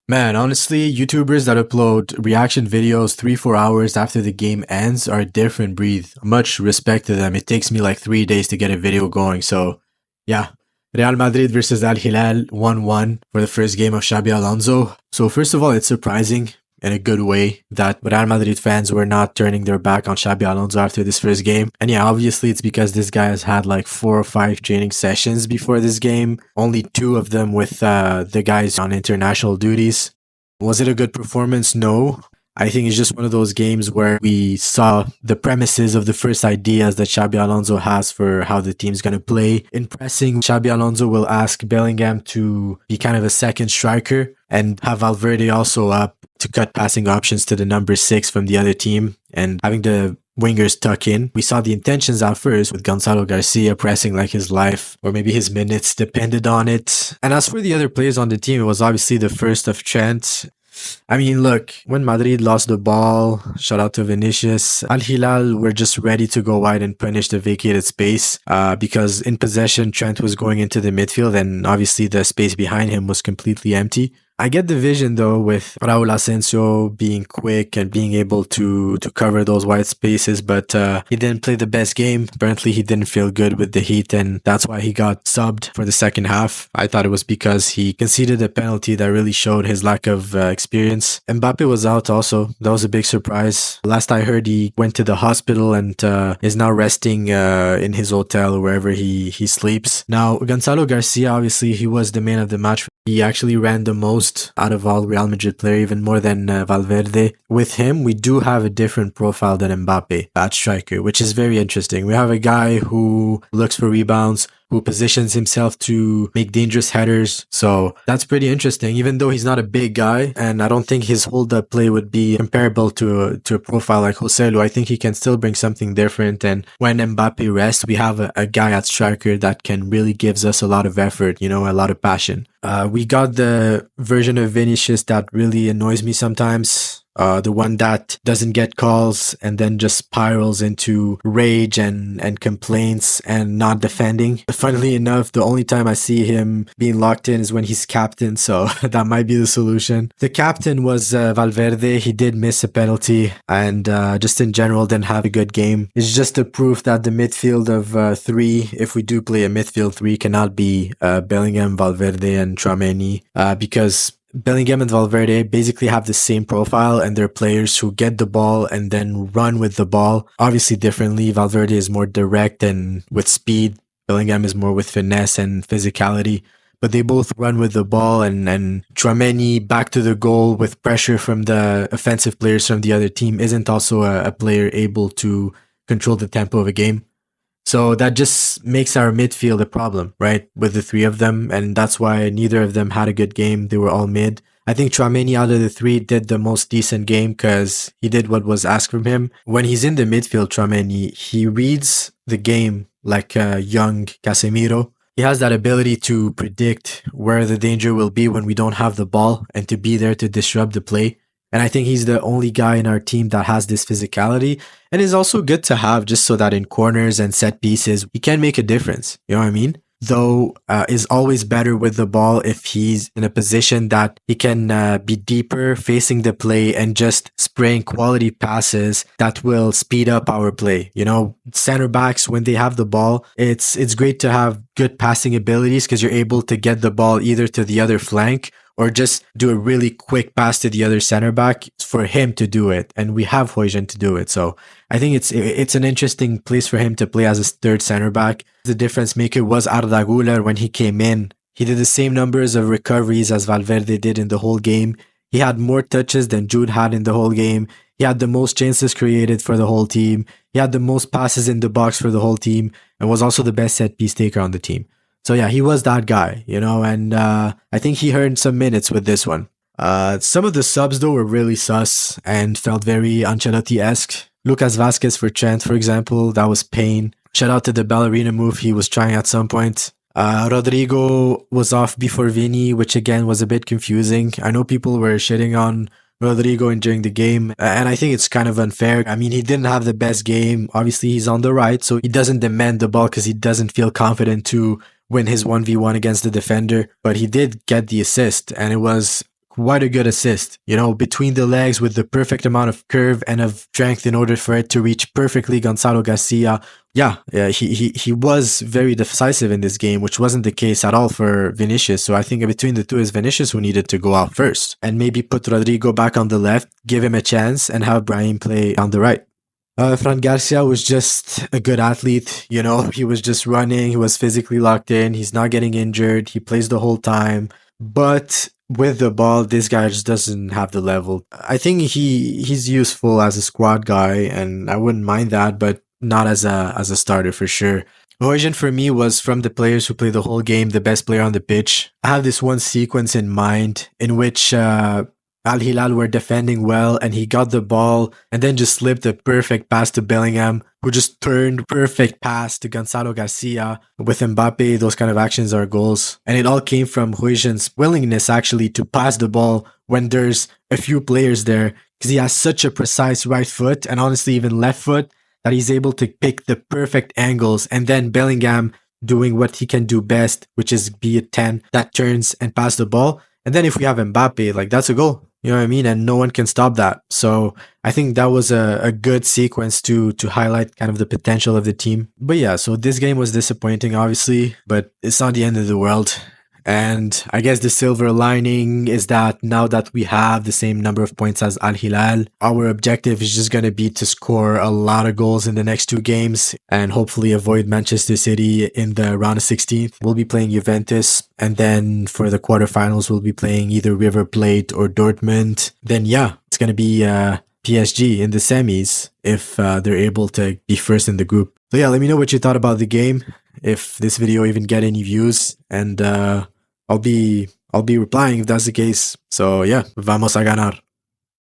Man, honestly, YouTubers that upload reaction videos 3-4 hours after the game ends are a different breed. Much respect to them. It takes me like 3 days to get a video going. So, yeah. Real Madrid versus Al Hilal 1-1 for the first game of Xabi Alonso. So, first of all, it's surprising in a good way that Real Madrid fans were not turning their back on Xabi Alonso after this first game. And yeah, obviously it's because this guy has had like 4 or 5 training sessions before this game. Only 2 of them with the guys on international duties. Was it a good performance? No. I think it's just one of those games where we saw the premises of the first ideas that Xabi Alonso has for how the team's going to play. In pressing, Xabi Alonso will ask Bellingham to be kind of a second striker and have Valverde also up to cut passing options to the number 6 from the other team and having the wingers tuck in. We saw the intentions at first with Gonzalo García pressing like his life, or maybe his minutes depended on it. And as for the other players on the team, it was obviously the first of Trent. I mean, look, when Madrid lost the ball, shout out to Vinícius, Al Hilal were just ready to go wide and punish the vacated space because in possession, Trent was going into the midfield and obviously the space behind him was completely empty. I get the vision though with Raúl Asensio being quick and being able to cover those wide spaces, but he didn't play the best game. Apparently he didn't feel good with the heat and that's why he got subbed for the second half. I thought it was because he conceded a penalty that really showed his lack of experience. Mbappe was out also. That was a big surprise. Last I heard he went to the hospital and is now resting in his hotel or wherever he sleeps. Now Gonzalo Garcia, obviously he was the man of the match. He actually ran the most out of all Real Madrid players, even more than Valverde. With him, we do have a different profile than Mbappe at striker, which is very interesting. We have a guy who looks for rebounds, who positions himself to make dangerous headers. So that's pretty interesting, even though he's not a big guy. And I don't think his hold-up play would be comparable to a profile like Joselu. I think he can still bring something different. And when Mbappe rests, we have a guy at striker that can really gives us a lot of effort, a lot of passion. We got the version of Vinícius that really annoys me sometimes. The one that doesn't get calls and then just spirals into rage and complaints and not defending. Funnily enough, the only time I see him being locked in is when he's captain, so that might be the solution. The captain was Valverde. He did miss a penalty and just in general didn't have a good game. It's just a proof that the midfield of 3, if we do play a midfield 3, cannot be Bellingham, Valverde and Tchouaméni because Bellingham and Valverde basically have the same profile and they're players who get the ball and then run with the ball. Obviously differently, Valverde is more direct and with speed. Bellingham is more with finesse and physicality. But they both run with the ball and Tchouaméni back to the goal with pressure from the offensive players from the other team isn't also a player able to control the tempo of a game. So that just makes our midfield a problem, right? With the 3 of them. And that's why neither of them had a good game. They were all mid. I think Tchouaméni out of the 3 did the most decent game because he did what was asked from him. When he's in the midfield, Tchouaméni, he reads the game like a young Casemiro. He has that ability to predict where the danger will be when we don't have the ball and to be there to disrupt the play. And I think he's the only guy in our team that has this physicality and is also good to have just so that in corners and set pieces, he can make a difference. You know what I mean? Though is always better with the ball if he's in a position that he can be deeper facing the play and just spraying quality passes that will speed up our play. Center backs, when they have the ball, it's great to have good passing abilities because you're able to get the ball either to the other flank or just do a really quick pass to the other center back for him to do it. And we have Huijsen to do it. So I think it's an interesting place for him to play as a third center back. The difference maker was Arda Güler when he came in. He did the same numbers of recoveries as Valverde did in the whole game. He had more touches than Jude had in the whole game. He had the most chances created for the whole team. He had the most passes in the box for the whole team and was also the best set piece taker on the team. So yeah, he was that guy, and I think he earned some minutes with this one. Some of the subs though were really sus and felt very Ancelotti-esque. Lucas Vazquez for Trent, for example, that was pain. Shout out to the ballerina move he was trying at some point. Rodrygo was off before Vini, which again was a bit confusing. I know people were shitting on Rodrygo during the game, and I think it's kind of unfair. I mean, he didn't have the best game. Obviously, he's on the right, so he doesn't demand the ball because he doesn't feel confident to win his 1v1 against the defender, but he did get the assist, and it was quite a good assist. You know, between the legs with the perfect amount of curve and of strength in order for it to reach perfectly Gonzalo Garcia. Yeah, he was very decisive in this game, which wasn't the case at all for Vinícius. So I think between the two is Vinícius who needed to go out first and maybe put Rodrygo back on the left, give him a chance, and have Brahim play on the right. Fran Garcia was just a good athlete. You know, he was just running. He was physically locked in. He's not getting injured. He plays the whole time. But with the ball, this guy just doesn't have the level. I think he's useful as a squad guy, and I wouldn't mind that, but not as a starter for sure. Huijsen for me was, from the players who play the whole game, the best player on the pitch. I have this one sequence in mind in which Al Hilal were defending well and he got the ball and then just slipped a perfect pass to Bellingham, who just turned perfect pass to Gonzalo Garcia. With Mbappe, those kind of actions are goals. And it all came from Huijsen's willingness actually to pass the ball when there's a few players there, because he has such a precise right foot and honestly even left foot that he's able to pick the perfect angles. And then Bellingham doing what he can do best, which is be a 10 that turns and pass the ball. And then if we have Mbappe, like, that's a goal. You know what I mean? And no one can stop that. So I think that was a good sequence to highlight kind of the potential of the team. But yeah, so this game was disappointing, obviously, but it's not the end of the world. And I guess the silver lining is that now that we have the same number of points as Al Hilal, our objective is just going to be to score a lot of goals in the next two games and hopefully avoid Manchester City in the round of 16. We'll be playing Juventus, and then for the quarterfinals, we'll be playing either River Plate or Dortmund. Then yeah, it's going to be PSG in the semis if they're able to be first in the group. So yeah, let me know what you thought about the game, if this video even get any views, and I'll be replying if that's the case. So yeah, vamos a ganar.